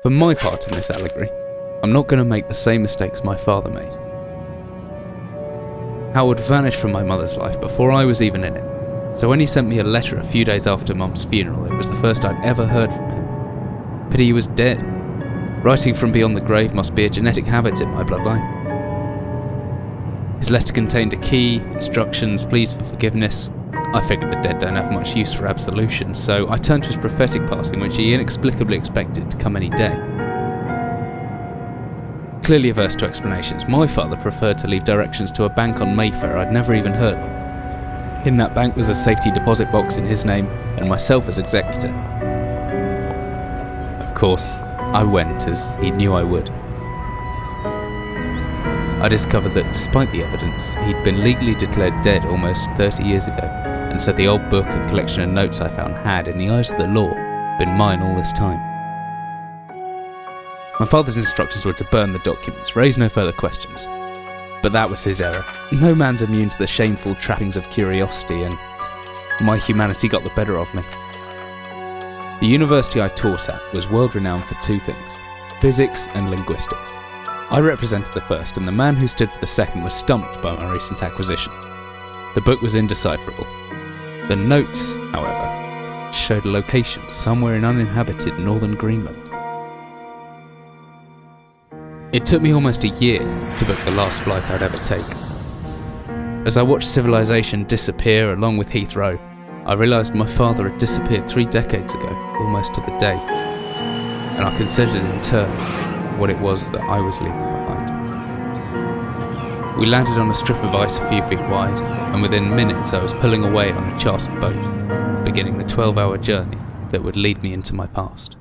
For my part in this allegory, I'm not going to make the same mistakes my father made. Howard vanished from my mother's life before I was even in it, so when he sent me a letter a few days after Mum's funeral, it was the first I'd ever heard from him. Pity he was dead. Writing from beyond the grave must be a genetic habit in my bloodline. His letter contained a key, instructions, pleas for forgiveness. I figured the dead don't have much use for absolution, so I turned to his prophetic passing, which he inexplicably expected to come any day. Clearly averse to explanations, my father preferred to leave directions to a bank on Mayfair I'd never even heard of. In that bank was a safety deposit box in his name, and myself as executor. Of course, I went as he knew I would. I discovered that despite the evidence, he'd been legally declared dead almost 30 years ago, and so the old book and collection of notes I found had, in the eyes of the law, been mine all this time. My father's instructions were to burn the documents, raise no further questions. But that was his error. No man's immune to the shameful trappings of curiosity, and my humanity got the better of me. The university I taught at was world renowned for two things: physics and linguistics. I represented the first, and the man who stood for the second was stumped by my recent acquisition. The book was indecipherable. The notes, however, showed a location somewhere in uninhabited northern Greenland. It took me almost a year to book the last flight I'd ever take. As I watched civilization disappear along with Heathrow, I realised my father had disappeared 3 decades ago, almost to the day, and I considered in turn what it was that I was leaving behind. We landed on a strip of ice a few feet wide, and within minutes I was pulling away on a chartered boat, beginning the 12-hour journey that would lead me into my past.